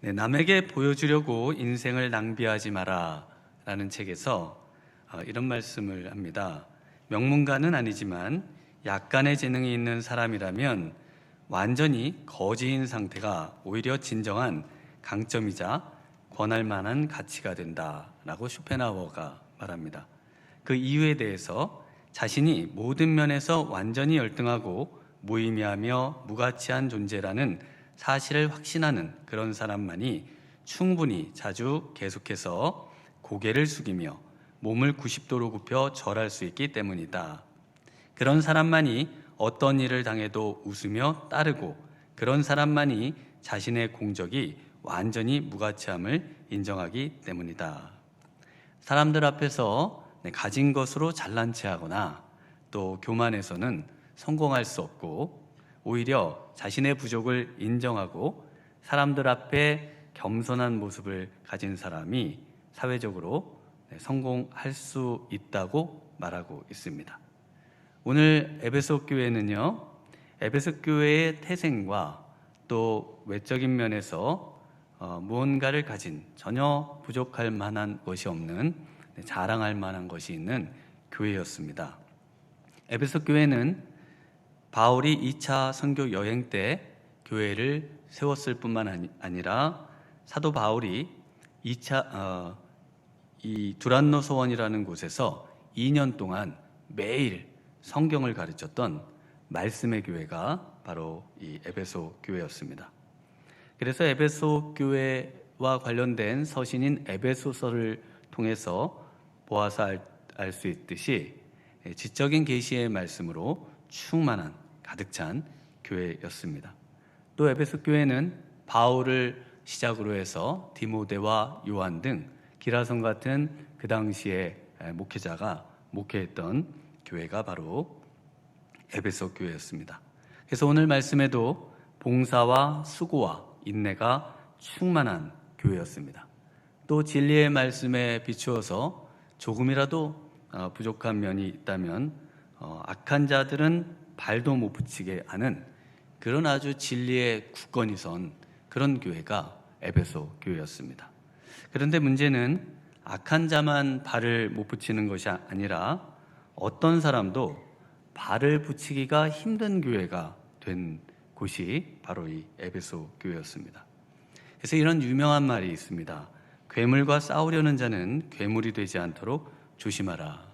네, 남에게 보여주려고 인생을 낭비하지 마라 라는 책에서 이런 말씀을 합니다. 명문가는 아니지만 약간의 재능이 있는 사람이라면 완전히 거지인 상태가 오히려 진정한 강점이자 권할 만한 가치가 된다 라고 쇼펜하우어가 말합니다. 그 이유에 대해서 자신이 모든 면에서 완전히 열등하고 무의미하며 무가치한 존재라는 사실을 확신하는 그런 사람만이 충분히 자주 계속해서 고개를 숙이며 몸을 90도로 굽혀 절할 수 있기 때문이다. 그런 사람만이 어떤 일을 당해도 웃으며 따르고, 그런 사람만이 자신의 공적이 완전히 무가치함을 인정하기 때문이다. 사람들 앞에서 가진 것으로 잘난 체하거나 또 교만해서는 성공할 수 없고, 오히려 자신의 부족을 인정하고 사람들 앞에 겸손한 모습을 가진 사람이 사회적으로 성공할 수 있다고 말하고 있습니다. 오늘 에베소 교회는요, 에베소 교회의 태생과 또 외적인 면에서 무언가를 가진, 전혀 부족할 만한 것이 없는, 자랑할 만한 것이 있는 교회였습니다. 에베소 교회는 바울이 2차 선교 여행 때 교회를 세웠을 뿐만 아니라 사도 바울이 이 두란노 소원이라는 곳에서 2년 동안 매일 성경을 가르쳤던 말씀의 교회가 바로 이 에베소 교회였습니다. 그래서 에베소 교회와 관련된 서신인 에베소서를 통해서 보아서 알 수 있듯이 지적인 계시의 말씀으로 충만한 가득 찬 교회였습니다. 또 에베소 교회는 바울을 시작으로 해서 디모데와 요한 등 기라성 같은 그 당시의 목회자가 목회했던 교회가 바로 에베소 교회였습니다. 그래서 오늘 말씀에도 봉사와 수고와 인내가 충만한 교회였습니다. 또 진리의 말씀에 비추어서 조금이라도 부족한 면이 있다면 악한 자들은 발도 못 붙이게 하는 그런 아주 진리의 굳건히 선 그런 교회가 에베소 교회였습니다. 그런데 문제는 악한 자만 발을 못 붙이는 것이 아니라 어떤 사람도 발을 붙이기가 힘든 교회가 된 곳이 바로 이 에베소 교회였습니다. 그래서 이런 유명한 말이 있습니다. 괴물과 싸우려는 자는 괴물이 되지 않도록 조심하라.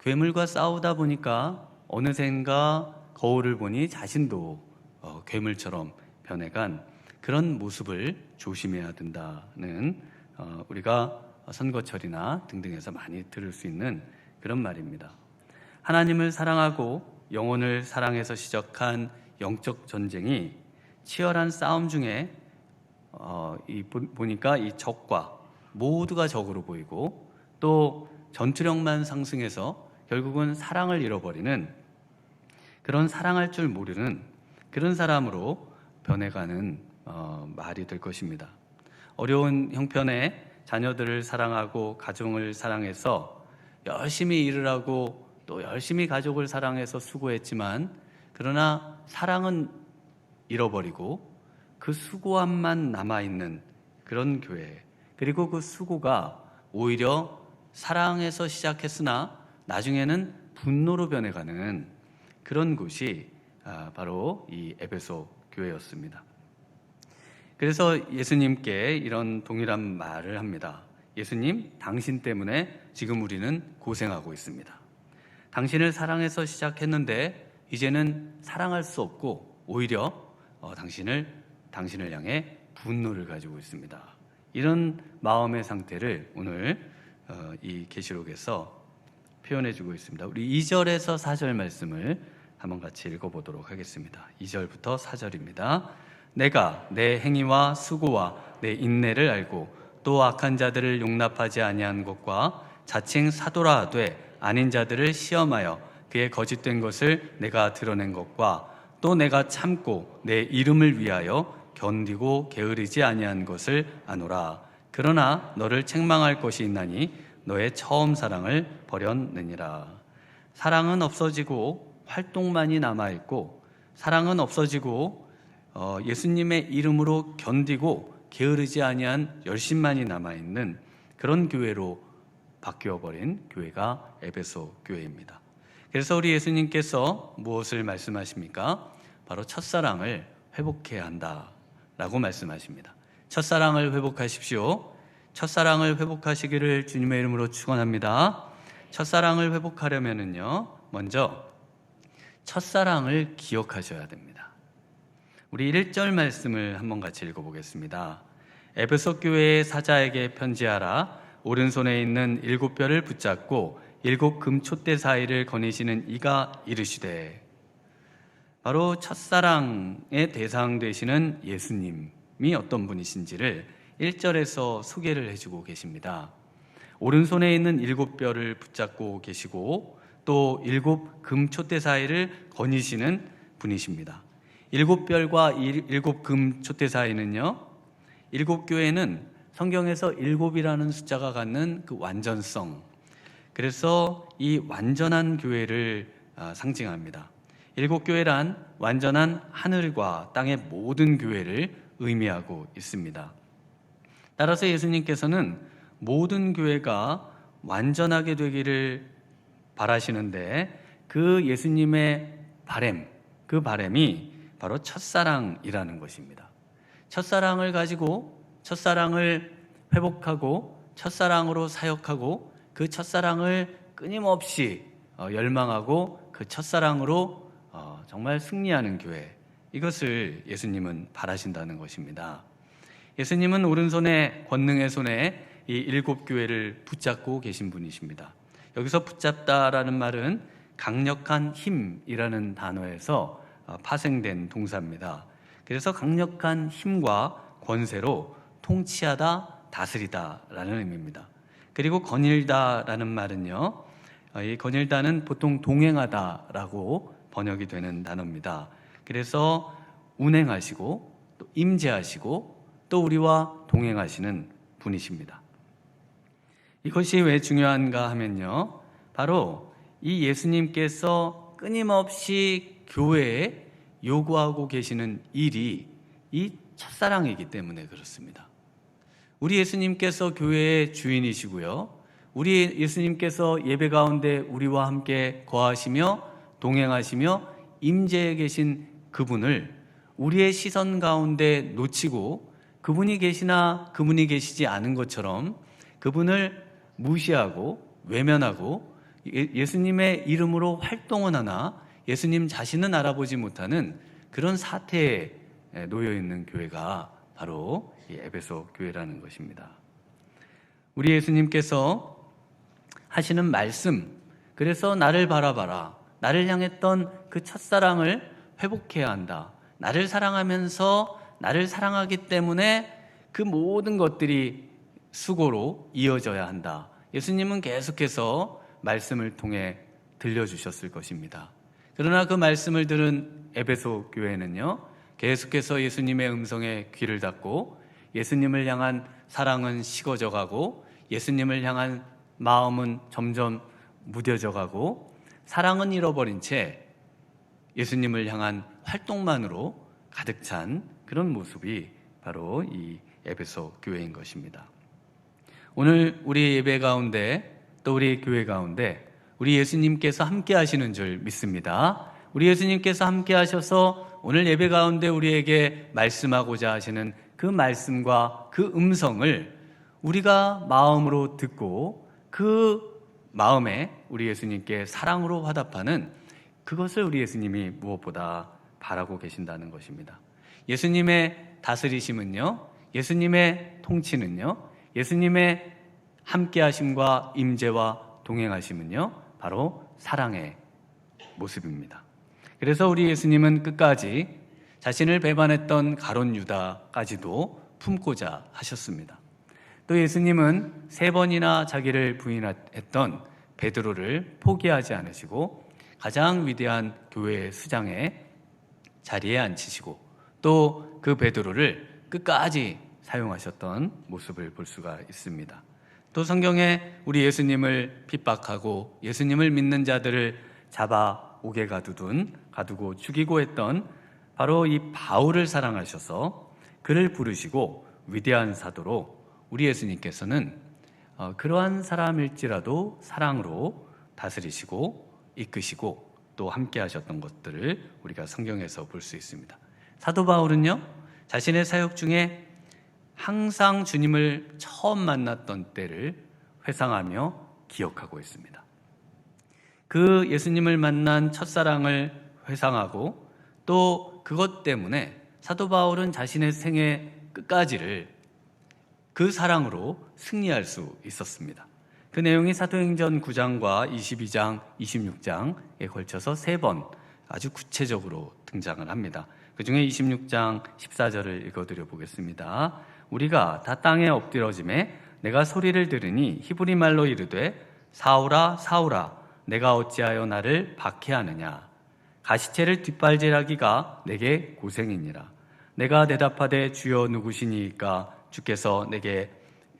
괴물과 싸우다 보니까 어느샌가 거울을 보니 자신도 괴물처럼 변해간 그런 모습을 조심해야 된다는 우리가 선거철이나 등등에서 많이 들을 수 있는 그런 말입니다. 하나님을 사랑하고 영혼을 사랑해서 시작한 영적 전쟁이 치열한 싸움 중에 보니까 이 적과 모두가 적으로 보이고 또 전투력만 상승해서 결국은 사랑을 잃어버리는, 그런 사랑할 줄 모르는 그런 사람으로 변해가는 말이 될 것입니다. 어려운 형편에 자녀들을 사랑하고 가정을 사랑해서 열심히 일을 하고 또 열심히 가족을 사랑해서 수고했지만, 그러나 사랑은 잃어버리고 그 수고함만 남아있는 그런 교회, 그리고 그 수고가 오히려 사랑에서 시작했으나 나중에는 분노로 변해가는 그런 곳이 바로 이 에베소 교회였습니다. 그래서 예수님께 이런 동일한 말을 합니다. 예수님, 당신 때문에 지금 우리는 고생하고 있습니다. 당신을 사랑해서 시작했는데 이제는 사랑할 수 없고 오히려 당신을 향해 분노를 가지고 있습니다. 이런 마음의 상태를 오늘 이 계시록에서 표현해주고 있습니다. 우리 2절에서 4절 말씀을 한번 같이 읽어보도록 하겠습니다. 2절부터 4절입니다. 내가 내 행위와 수고와 내 인내를 알고 또 악한 자들을 용납하지 아니한 것과 자칭 사도라 하되 아닌 자들을 시험하여 그의 거짓된 것을 내가 드러낸 것과 또 내가 참고 내 이름을 위하여 견디고 게으르지 아니한 것을 아노라. 그러나 너를 책망할 것이 있나니 너의 처음 사랑을 버렸느니라. 사랑은 없어지고 활동만이 남아있고, 사랑은 없어지고 예수님의 이름으로 견디고 게으르지 아니한 열심만이 남아있는 그런 교회로 바뀌어버린 교회가 에베소 교회입니다. 그래서 우리 예수님께서 무엇을 말씀하십니까? 바로 첫사랑을 회복해야 한다라고 말씀하십니다. 첫사랑을 회복하십시오. 첫사랑을 회복하시기를 주님의 이름으로 축원합니다. 첫사랑을 회복하려면은요, 먼저 첫사랑을 기억하셔야 됩니다. 우리 1절 말씀을 한번 같이 읽어보겠습니다. 에베소 교회의 사자에게 편지하라. 오른손에 있는 7뼈를 붙잡고 7 금촛대 사이를 거니시는 이가 이르시되. 바로 첫사랑의 대상 되시는 예수님이 어떤 분이신지를 1절에서 소개를 해주고 계십니다. 오른손에 있는 7뼈를 붙잡고 계시고 또 7 금촛대 사이를 거니시는 분이십니다. 7뼈과 7 금촛대 사이는요, 7교회는 성경에서 7이라는 숫자가 갖는 그 완전성, 그래서 이 완전한 교회를 상징합니다. 7교회란 완전한 하늘과 땅의 모든 교회를 의미하고 있습니다. 따라서 예수님께서는 모든 교회가 완전하게 되기를 바라시는데 그 예수님의 바람, 그 바람이 바로 첫사랑이라는 것입니다. 첫사랑을 가지고 첫사랑을 회복하고 첫사랑으로 사역하고 그 첫사랑을 끊임없이 열망하고 그 첫사랑으로 정말 승리하는 교회, 이것을 예수님은 바라신다는 것입니다. 예수님은 오른손에, 권능의 손에 이 7교회를 붙잡고 계신 분이십니다. 여기서 붙잡다라는 말은 강력한 힘이라는 단어에서 파생된 동사입니다. 그래서 강력한 힘과 권세로 통치하다, 다스리다라는 의미입니다. 그리고 거닐다라는 말은요, 이 거닐다는 보통 동행하다라고 번역이 되는 단어입니다. 그래서 운행하시고 또 임재하시고 또 우리와 동행하시는 분이십니다. 이것이 왜 중요한가 하면요, 바로 이 예수님께서 끊임없이 교회에 요구하고 계시는 일이 이 첫사랑이기 때문에 그렇습니다. 우리 예수님께서 교회의 주인이시고요, 우리 예수님께서 예배 가운데 우리와 함께 거하시며 동행하시며 임재해 계신 그분을 우리의 시선 가운데 놓치고 그분이 계시나 그분이 계시지 않은 것처럼 그분을 무시하고 외면하고 예수님의 이름으로 활동은 하나 예수님 자신은 알아보지 못하는 그런 사태에 놓여 있는 교회가 바로 이 에베소 교회라는 것입니다. 우리 예수님께서 하시는 말씀, 그래서 나를 바라봐라, 나를 향했던 그 첫사랑을 회복해야 한다. 나를 사랑하면서 나를 사랑하기 때문에 그 모든 것들이 수고로 이어져야 한다. 예수님은 계속해서 말씀을 통해 들려주셨을 것입니다. 그러나 그 말씀을 들은 에베소 교회는요, 계속해서 예수님의 음성에 귀를 닫고 예수님을 향한 사랑은 식어져 가고 예수님을 향한 마음은 점점 무뎌져 가고 사랑은 잃어버린 채 예수님을 향한 활동만으로 가득 찬 그런 모습이 바로 이 에베소 교회인 것입니다. 오늘 우리 예배 가운데 또 우리 교회 가운데 우리 예수님께서 함께 하시는 줄 믿습니다. 우리 예수님께서 함께 하셔서 오늘 예배 가운데 우리에게 말씀하고자 하시는 그 말씀과 그 음성을 우리가 마음으로 듣고 그 마음에 우리 예수님께 사랑으로 화답하는 그것을 우리 예수님이 무엇보다 바라고 계신다는 것입니다. 예수님의 다스리심은요, 예수님의 통치는요, 예수님의 함께하심과 임재와 동행하심은요, 바로 사랑의 모습입니다. 그래서 우리 예수님은 끝까지 자신을 배반했던 가룟 유다까지도 품고자 하셨습니다. 또 예수님은 3번이나 자기를 부인했던 베드로를 포기하지 않으시고 가장 위대한 교회의 수장의 자리에 앉히시고 또 그 베드로를 끝까지 사용하셨던 모습을 볼 수가 있습니다. 또 성경에 우리 예수님을 핍박하고 예수님을 믿는 자들을 잡아 옥에 가두고 죽이고 했던 바로 이 바울을 사랑하셔서 그를 부르시고 위대한 사도로 우리 예수님께서는 그러한 사람일지라도 사랑으로 다스리시고 이끄시고 또 함께 하셨던 것들을 우리가 성경에서 볼 수 있습니다. 사도 바울은요, 자신의 사역 중에 항상 주님을 처음 만났던 때를 회상하며 기억하고 있습니다. 그 예수님을 만난 첫사랑을 회상하고 또 그것 때문에 사도 바울은 자신의 생애 끝까지를 그 사랑으로 승리할 수 있었습니다. 그 내용이 사도행전 9장과 22장, 26장에 걸쳐서 3번 아주 구체적으로 등장을 합니다. 그 중에 26장 14절을 읽어드려 보겠습니다. 우리가 다 땅에 엎드러짐에 내가 소리를 들으니 히브리 말로 이르되 사울아 사울아 내가 어찌하여 나를 박해하느냐. 가시체를 뒷발질하기가 내게 고생이니라. 내가 대답하되 주여 누구시니까 주께서 내게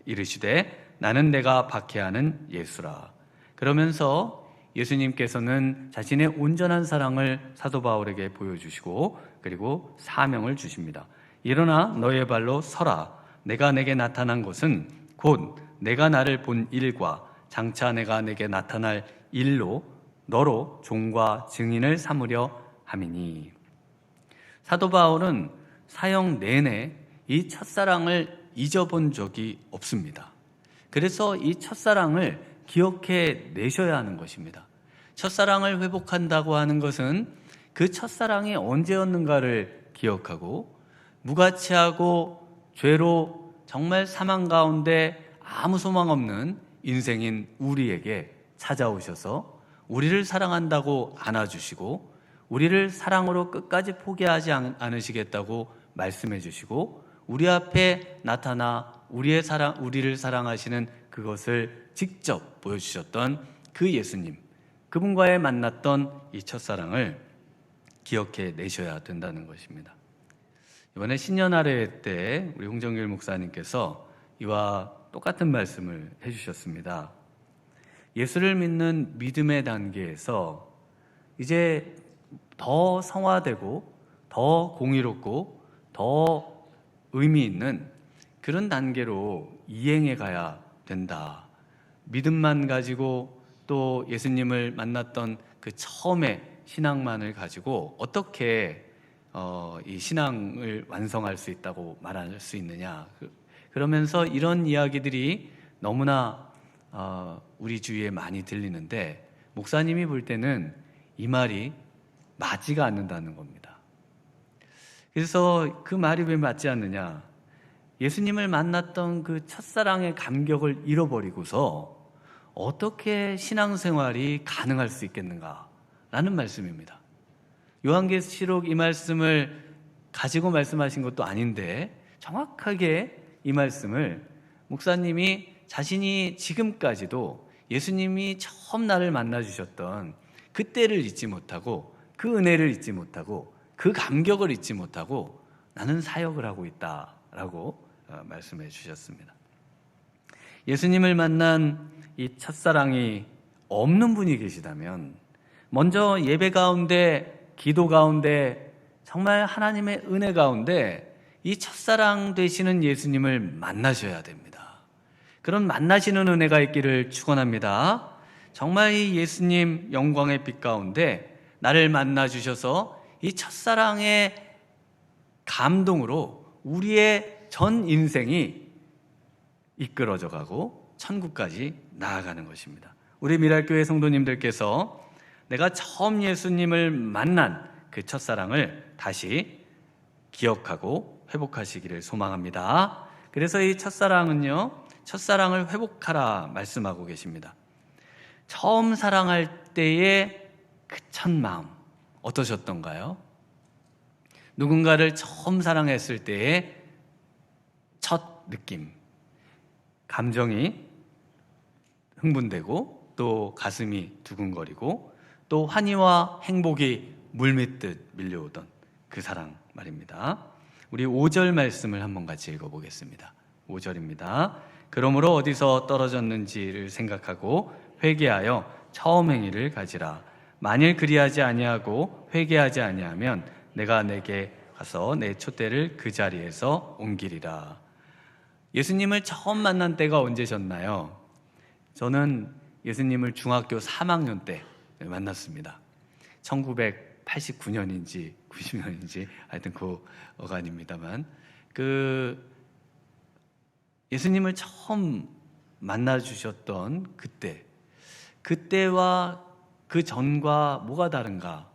이르시되 나는 내가 박해하는 예수라. 그러면서 예수님께서는 자신의 온전한 사랑을 사도 바울에게 보여주시고 그리고 사명을 주십니다. 일어나 너의 발로 서라. 내가 내게 나타난 것은 곧 내가 나를 본 일과 장차 내가 내게 나타날 일로 너로 종과 증인을 삼으려 함이니. 사도 바울은 사역 내내 이 첫사랑을 잊어본 적이 없습니다. 그래서 이 첫사랑을 기억해 내셔야 하는 것입니다. 첫사랑을 회복한다고 하는 것은 그 첫사랑이 언제였는가를 기억하고 무가치하고 죄로 정말 사망 가운데 아무 소망 없는 인생인 우리에게 찾아오셔서 우리를 사랑한다고 안아주시고 우리를 사랑으로 끝까지 포기하지 않으시겠다고 말씀해 주시고 우리 앞에 나타나 우리를 사랑하시는 그것을 직접 보여주셨던 그 예수님, 그분과의 만났던 이 첫사랑을 기억해 내셔야 된다는 것입니다. 이번에 신년 할애 때 우리 홍정길 목사님께서 이와 똑같은 말씀을 해주셨습니다. 예수를 믿는 믿음의 단계에서 이제 더 성화되고 더 공의롭고 더 의미 있는 그런 단계로 이행해 가야 된다. 믿음만 가지고 또 예수님을 만났던 그 처음의 신앙만을 가지고 어떻게 이 신앙을 완성할 수 있다고 말할 수 있느냐. 그러면서 이런 이야기들이 너무나 우리 주위에 많이 들리는데 목사님이 볼 때는 이 말이 맞지가 않는다는 겁니다. 그래서 그 말이 왜 맞지 않느냐? 예수님을 만났던 그 첫사랑의 감격을 잃어버리고서 어떻게 신앙생활이 가능할 수 있겠는가라는 말씀입니다. 요한계시록 이 말씀을 가지고 말씀하신 것도 아닌데 정확하게 이 말씀을 목사님이 자신이 지금까지도 예수님이 처음 나를 만나주셨던 그때를 잊지 못하고 그 은혜를 잊지 못하고 그 감격을 잊지 못하고 나는 사역을 하고 있다라고 말씀해 주셨습니다. 예수님을 만난 이 첫사랑이 없는 분이 계시다면 먼저 예배 가운데, 기도 가운데, 정말 하나님의 은혜 가운데 이 첫사랑 되시는 예수님을 만나셔야 됩니다. 그런 만나시는 은혜가 있기를 축원합니다. 정말 이 예수님 영광의 빛 가운데 나를 만나 주셔서 이 첫사랑의 감동으로 우리의 전 인생이 이끌어져 가고 천국까지 나아가는 것입니다. 우리 미랄교회 성도님들께서 내가 처음 예수님을 만난 그 첫사랑을 다시 기억하고 회복하시기를 소망합니다. 그래서 이 첫사랑은요, 첫사랑을 회복하라 말씀하고 계십니다. 처음 사랑할 때의 그 첫 마음 어떠셨던가요? 누군가를 처음 사랑했을 때의 첫 느낌, 감정이 흥분되고 또 가슴이 두근거리고 또 환희와 행복이 물밀듯 밀려오던 그 사랑 말입니다. 우리 5절 말씀을 한번 같이 읽어보겠습니다. 5절입니다. 그러므로 어디서 떨어졌는지를 생각하고 회개하여 처음 행위를 가지라. 만일 그리하지 아니하고 회개하지 아니하면 내가 내게 가서 내 촛대를 그 자리에서 옮기리라. 예수님을 처음 만난 때가 언제셨나요? 저는 예수님을 중학교 3학년 때 만났습니다. 1989년인지 90년인지 하여튼 그 어간입니다만, 예수님을 처음 만나 주셨던 그때와 그 전과 뭐가 다른가?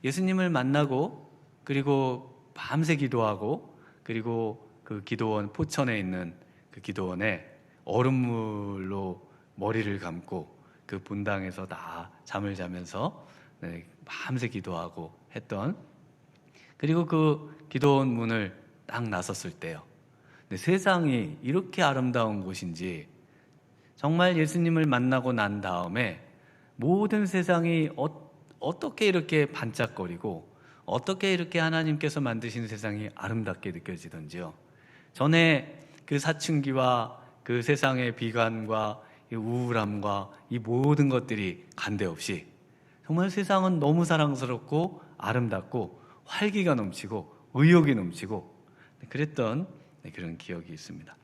예수님을 만나고, 그리고 밤새 기도하고, 그리고 그 기도원 포천에 있는 그 기도원에 얼음물로 머리를 감고 그 분당에서 다 잠을 자면서 밤새 기도하고 했던, 그리고 그 기도원 문을 딱 나섰을 때요, 세상이 이렇게 아름다운 곳인지, 정말 예수님을 만나고 난 다음에 모든 세상이 어떻게 이렇게 반짝거리고, 어떻게 이렇게 하나님께서 만드신 세상이 아름답게 느껴지던지요. 전에 그 사춘기와 그 세상의 비관과 이 우울함과 이 모든 것들이 간데없이 정말 세상은 너무 사랑스럽고 아름답고 활기가 넘치고 의욕이 넘치고 그랬던 그런 기억이 있습니다.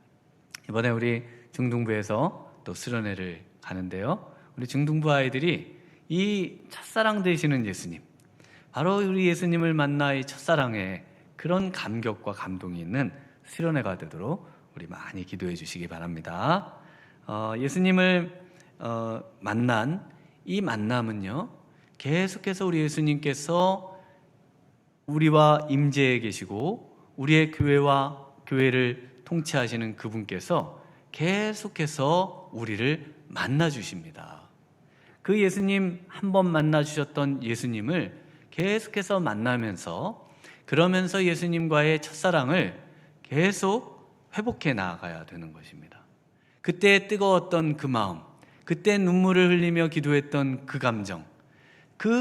이번에 우리 중등부에서 또 수련회를 가는데요, 우리 중등부 아이들이 이 첫사랑 되시는 예수님, 바로 우리 예수님을 만나 이 첫사랑에 그런 감격과 감동이 있는 수련회가 되도록 우리 많이 기도해 주시기 바랍니다. 예수님을 만난 이 만남은요, 계속해서 우리 예수님께서 우리와 임재해 계시고 우리의 교회를 통치하시는 그분께서 계속해서 우리를 만나 주십니다. 그 예수님, 한 번 만나 주셨던 예수님을 계속해서 만나면서, 그러면서 예수님과의 첫사랑을 계속 회복해 나아가야 되는 것입니다. 그때 뜨거웠던 그 마음, 그때 눈물을 흘리며 기도했던 그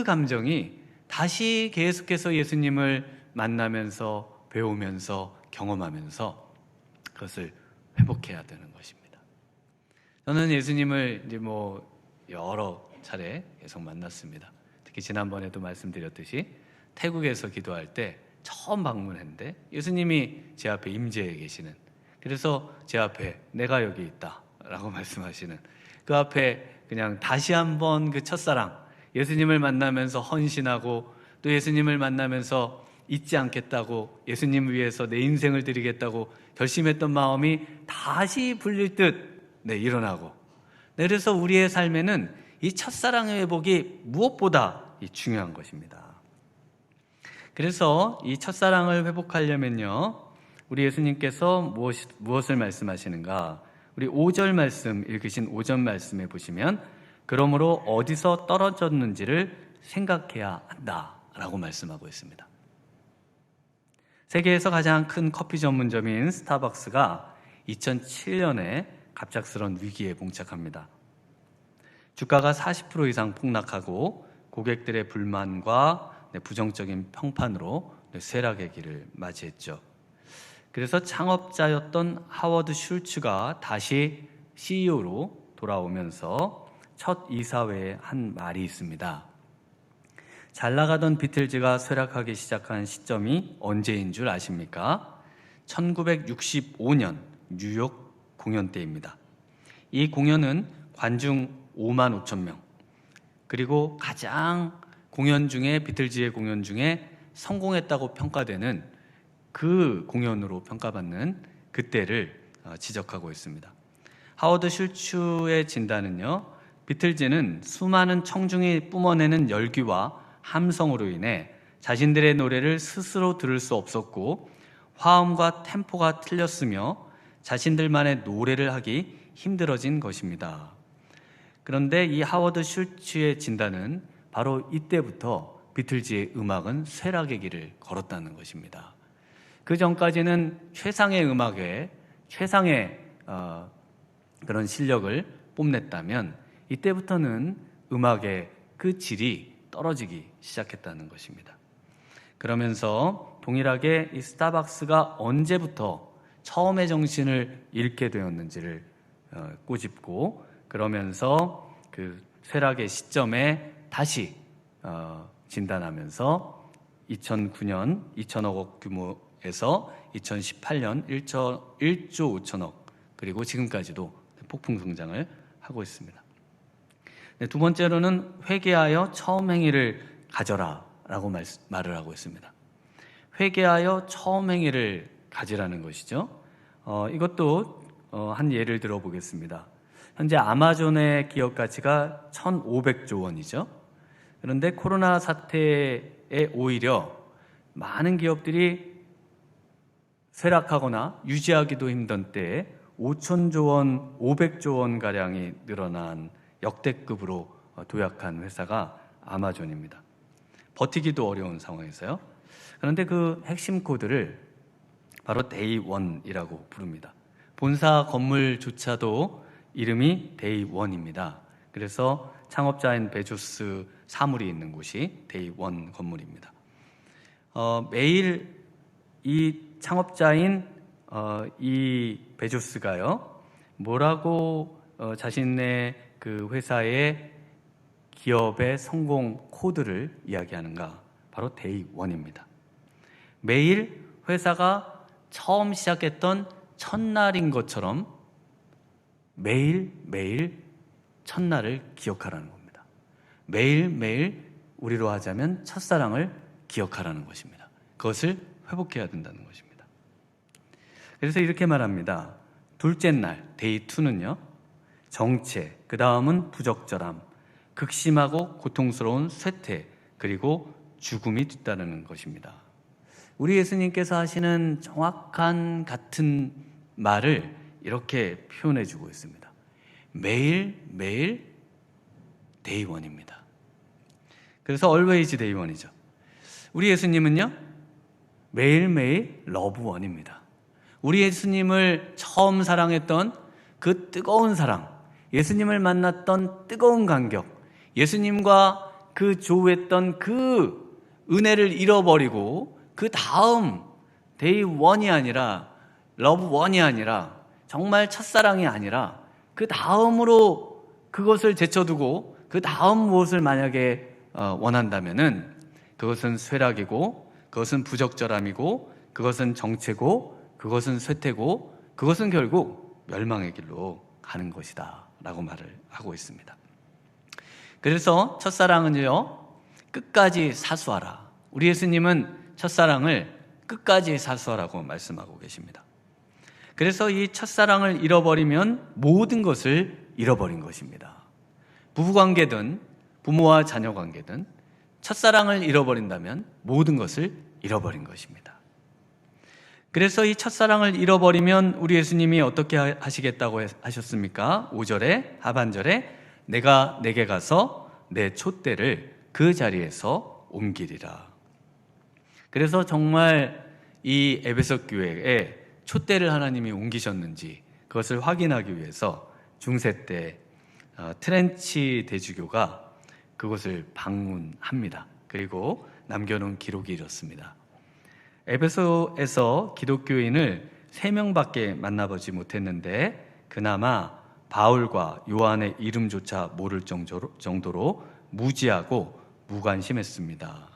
감정이 다시 계속해서 예수님을 만나면서 배우면서 경험하면서 그것을 회복해야 되는 것입니다. 저는 예수님을 이제 여러 차례 계속 만났습니다. 특히 지난번에도 말씀드렸듯이 태국에서 기도할 때 처음 방문했는데 예수님이 제 앞에 임재해 계시는, 그래서 제 앞에 내가 여기 있다 라고 말씀하시는, 그 앞에 그냥 다시 한번 그 첫사랑, 예수님을 만나면서 헌신하고 또 예수님을 만나면서 잊지 않겠다고, 예수님 위해서 내 인생을 드리겠다고 결심했던 마음이 다시 불릴 듯 일어나고, 그래서 우리의 삶에는 이 첫사랑의 회복이 무엇보다 중요한 것입니다. 그래서 이 첫사랑을 회복하려면요, 우리 예수님께서 무엇을 말씀하시는가? 우리 5절 말씀 읽으신 5절 말씀에 보시면, 그러므로 어디서 떨어졌는지를 생각해야 한다라고 말씀하고 있습니다. 세계에서 가장 큰 커피 전문점인 스타벅스가 2007년에 갑작스런 위기에 봉착합니다. 주가가 40% 이상 폭락하고 고객들의 불만과 부정적인 평판으로 쇠락의 길을 맞이했죠. 그래서 창업자였던 하워드 슐츠가 다시 CEO로 돌아오면서 첫 이사회에 한 말이 있습니다. 잘 나가던 비틀즈가 쇠락하기 시작한 시점이 언제인 줄 아십니까? 1965년 뉴욕 공연 때입니다. 이 공연은 관중 5만 5천 명, 그리고 가장 비틀즈의 공연 중에 성공했다고 평가되는 그 공연으로 평가받는 그때를 지적하고 있습니다. 하워드 슐츠의 진단은요, 비틀즈는 수많은 청중이 뿜어내는 열기와 함성으로 인해 자신들의 노래를 스스로 들을 수 없었고, 화음과 템포가 틀렸으며 자신들만의 노래를 하기 힘들어진 것입니다. 그런데 이 하워드 슐츠의 진단은 바로 이때부터 비틀즈의 음악은 쇠락의 길을 걸었다는 것입니다. 그 전까지는 최상의 음악에 최상의 그런 실력을 뽐냈다면, 이때부터는 음악의 그 질이 떨어지기 시작했다는 것입니다. 그러면서 동일하게 이 스타벅스가 언제부터 처음의 정신을 잃게 되었는지를 꼬집고, 그러면서 그 쇠락의 시점에 다시 진단하면서 2009년 2천억 원 규모 5천억에서 2018년 1조 5천억, 그리고 지금까지도 폭풍 성장을 하고 있습니다. 네, 두 번째로는 회개하여 처음 행위를 가져라 라고 말을 하고 있습니다. 회개하여 처음 행위를 가지라는 것이죠. 이것도 한 예를 들어보겠습니다. 현재 아마존의 기업 가치가 1,500조 원이죠. 그런데 코로나 사태에 오히려 많은 기업들이 쇠락하거나 유지하기도 힘든 때에 5천조 원, 500조 원가량이 늘어난 역대급으로 도약한 회사가 아마존입니다. 버티기도 어려운 상황에서요. 그런데 그 핵심 코드를 바로 데이원이라고 부릅니다. 본사 건물조차도 이름이 데이원입니다. 그래서 창업자인 베조스 사물이 있는 곳이 데이원 건물입니다. 매일 이 창업자인 이 베조스가요, 뭐라고 자신의 그 회사의 기업의 성공 코드를 이야기하는가? 바로 데이원입니다. 매일 회사가 처음 시작했던 첫날인 것처럼 매일매일 첫날을 기억하라는 겁니다. 매일매일 우리로 하자면 첫사랑을 기억하라는 것입니다. 그것을 회복해야 된다는 것입니다. 그래서 이렇게 말합니다. 둘째 날, 데이 2는요, 정체, 그 다음은 부적절함, 극심하고 고통스러운 쇠퇴, 그리고 죽음이 뒤따르는 것입니다. 우리 예수님께서 하시는 정확한 같은 말을 이렇게 표현해 주고 있습니다. 매일매일 데이원입니다. 그래서 always 데이원이죠. 우리 예수님은요, 매일매일 러브원입니다. 우리 예수님을 처음 사랑했던 그 뜨거운 사랑, 예수님을 만났던 뜨거운 감격, 예수님과 그 조우했던 그 은혜를 잃어버리고 그 다음 데이 원이 아니라 러브 원이 아니라 정말 첫사랑이 아니라 그 다음으로 그것을 제쳐두고 그 다음 무엇을 만약에 원한다면은 그것은 쇠락이고, 그것은 부적절함이고, 그것은 정체고, 그것은 쇠퇴고, 그것은 결국 멸망의 길로 가는 것이다 라고 말을 하고 있습니다. 그래서 첫사랑은요, 끝까지 사수하라. 우리 예수님은 첫사랑을 끝까지 사수하라고 말씀하고 계십니다. 그래서 이 첫사랑을 잃어버리면 모든 것을 잃어버린 것입니다. 부부관계든 부모와 자녀관계든 첫사랑을 잃어버린다면 모든 것을 잃어버린 것입니다. 그래서 이 첫사랑을 잃어버리면 우리 예수님이 어떻게 하시겠다고 하셨습니까? 5절에 하반절에 내가 내게 가서 내 촛대를 그 자리에서 옮기리라. 그래서 정말 이 에베소 교회에 촛대를 하나님이 옮기셨는지 그것을 확인하기 위해서 중세 때 트렌치 대주교가 그것을 방문합니다. 그리고 남겨놓은 기록이 이렇습니다. 에베소에서 기독교인을 3명밖에 만나보지 못했는데 그나마 바울과 요한의 이름조차 모를 정도로 무지하고 무관심했습니다.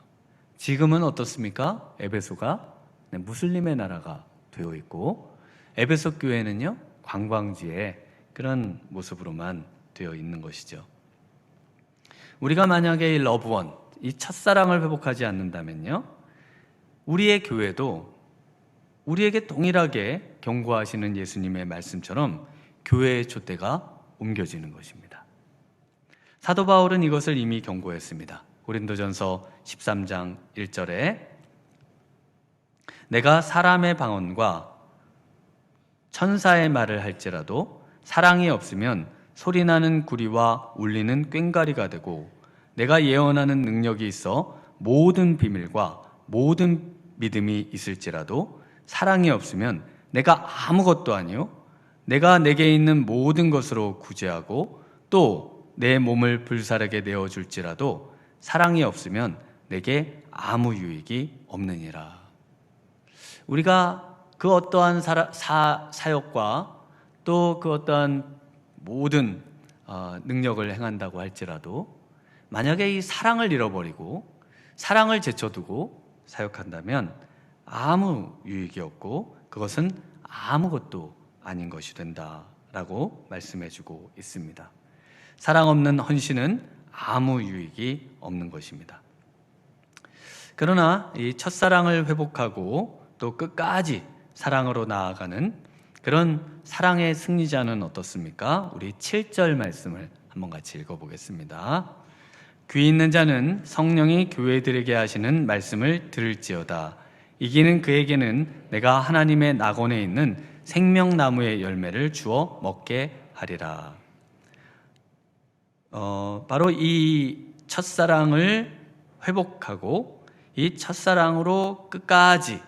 지금은 어떻습니까? 에베소가 무슬림의 나라가 되어 있고 에베소 교회는요, 관광지의 그런 모습으로만 되어 있는 것이죠. 우리가 만약에 이 러브원, 이 첫사랑을 회복하지 않는다면요, 우리의 교회도 우리에게 동일하게 경고하시는 예수님의 말씀처럼 교회의 촛대가 옮겨지는 것입니다. 사도 바울은 이것을 이미 경고했습니다. 고린도전서 13장 1절에 내가 사람의 방언과 천사의 말을 할지라도 사랑이 없으면 소리나는 구리와 울리는 꽹과리가 되고 내가 예언하는 능력이 있어 모든 비밀과 모든 믿음이 있을지라도 사랑이 없으면 내가 아무것도 아니요 내가 내게 있는 모든 것으로 구제하고 또 내 몸을 불사르게 내어줄지라도 사랑이 없으면 내게 아무 유익이 없느니라. 우리가 그 어떠한 사역과 또 그 어떠한 모든 능력을 행한다고 할지라도 만약에 이 사랑을 잃어버리고 사랑을 제쳐두고 사역한다면 아무 유익이 없고 그것은 아무것도 아닌 것이 된다라고 말씀해주고 있습니다. 사랑 없는 헌신은 아무 유익이 없는 것입니다. 그러나 이 첫사랑을 회복하고 또 끝까지 사랑으로 나아가는 그런 사랑의 승리자는 어떻습니까? 우리 7절 말씀을 한번 같이 읽어보겠습니다. 귀 있는 자는 성령이 교회들에게 하시는 말씀을 들을지어다. 이기는 그에게는 내가 하나님의 낙원에 있는 생명나무의 열매를 주어 먹게 하리라. 바로 이 첫사랑을 회복하고 이 첫사랑으로 끝까지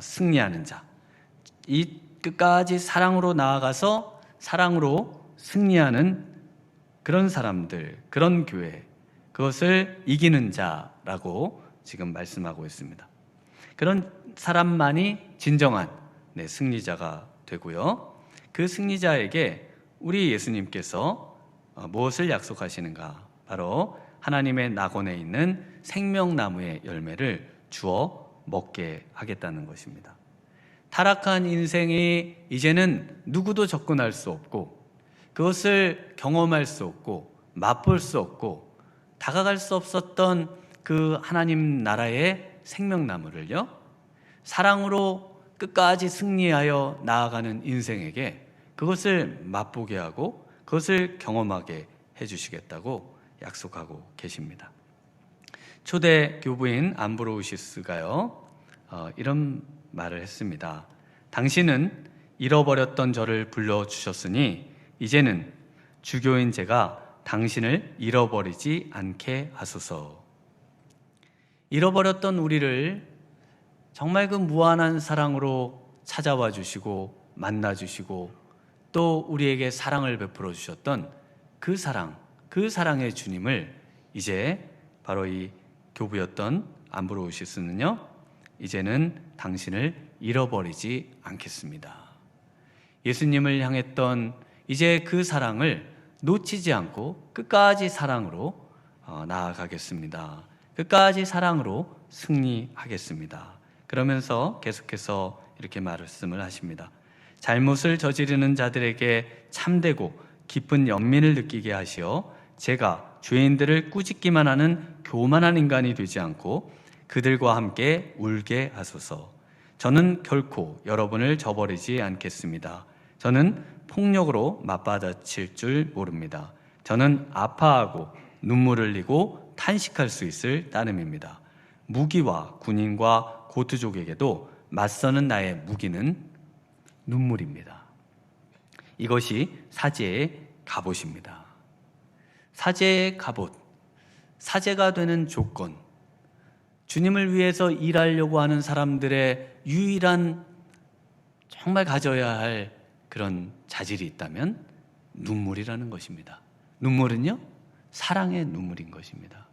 승리하는 자, 이 끝까지 사랑으로 나아가서 사랑으로 승리하는 그런 사람들, 그런 교회, 그것을 이기는 자라고 지금 말씀하고 있습니다. 그런 사람만이 진정한 승리자가 되고요. 그 승리자에게 우리 예수님께서 무엇을 약속하시는가? 바로 하나님의 낙원에 있는 생명나무의 열매를 주어 먹게 하겠다는 것입니다. 타락한 인생이 이제는 누구도 접근할 수 없고 그것을 경험할 수 없고 맛볼 수 없고 다가갈 수 없었던 그 하나님 나라의 생명나무를요, 사랑으로 끝까지 승리하여 나아가는 인생에게 그것을 맛보게 하고 그것을 경험하게 해주시겠다고 약속하고 계십니다. 초대 교부인 암브로우시스가요, 이런 말을 했습니다. 당신은 잃어버렸던 저를 불러주셨으니 이제는 주교인 제가 당신을 잃어버리지 않게 하소서. 잃어버렸던 우리를 정말 그 무한한 사랑으로 찾아와 주시고 만나 주시고 또 우리에게 사랑을 베풀어 주셨던 그 사랑의 주님을 이제 바로 이 교부였던 암브로우시스는요, 이제는 당신을 잃어버리지 않겠습니다. 예수님을 향했던 이제 그 사랑을 놓치지 않고 끝까지 사랑으로 나아가겠습니다. 끝까지 사랑으로 승리하겠습니다. 그러면서 계속해서 이렇게 말씀을 하십니다. 잘못을 저지르는 자들에게 참되고 깊은 연민을 느끼게 하시어 제가 죄인들을 꾸짖기만 하는 교만한 인간이 되지 않고 그들과 함께 울게 하소서. 저는 결코 여러분을 저버리지 않겠습니다. 저는 폭력으로 맞받아칠 줄 모릅니다. 저는 아파하고 눈물을 흘리고 탄식할 수 있을 따름입니다. 무기와 군인과 고투족에게도 맞서는 나의 무기는 눈물입니다. 이것이 사제의 갑옷입니다. 사제의 갑옷, 사제가 되는 조건, 주님을 위해서 일하려고 하는 사람들의 유일한 정말 가져야 할 그런 자질이 있다면 눈물이라는 것입니다. 눈물은요, 사랑의 눈물인 것입니다.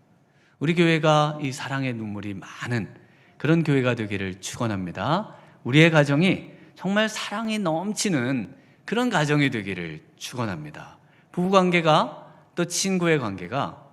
우리 교회가 이 사랑의 눈물이 많은 그런 교회가 되기를 축원합니다. 우리의 가정이 정말 사랑이 넘치는 그런 가정이 되기를 축원합니다. 부부관계가 또 친구의 관계가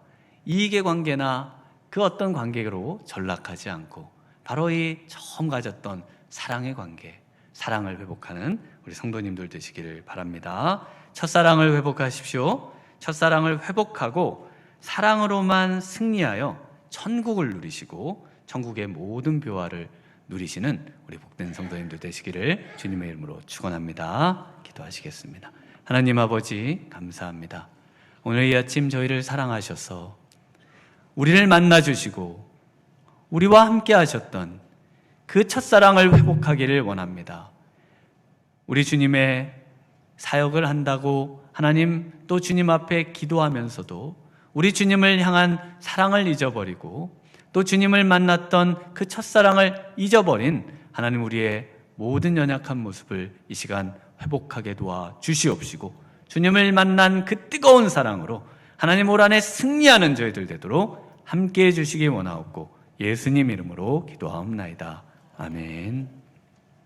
이익의 관계나 그 어떤 관계로 전락하지 않고 바로 이 처음 가졌던 사랑의 관계, 사랑을 회복하는 우리 성도님들 되시기를 바랍니다. 첫사랑을 회복하십시오. 첫사랑을 회복하고 사랑으로만 승리하여 천국을 누리시고 천국의 모든 묘화를 누리시는 우리 복된 성도님들 되시기를 주님의 이름으로 축원합니다. 기도하시겠습니다. 하나님 아버지 감사합니다. 오늘 이 아침 저희를 사랑하셔서 우리를 만나주시고 우리와 함께 하셨던 그 첫사랑을 회복하기를 원합니다. 우리 주님의 사역을 한다고 하나님 또 주님 앞에 기도하면서도 우리 주님을 향한 사랑을 잊어버리고 또 주님을 만났던 그 첫사랑을 잊어버린 하나님 우리의 모든 연약한 모습을 이 시간 회복하게 도와 주시옵시고 주님을 만난 그 뜨거운 사랑으로 하나님 올 한해 승리하는 저희들 되도록 함께해 주시기 원하옵고 예수님 이름으로 기도하옵나이다. 아멘.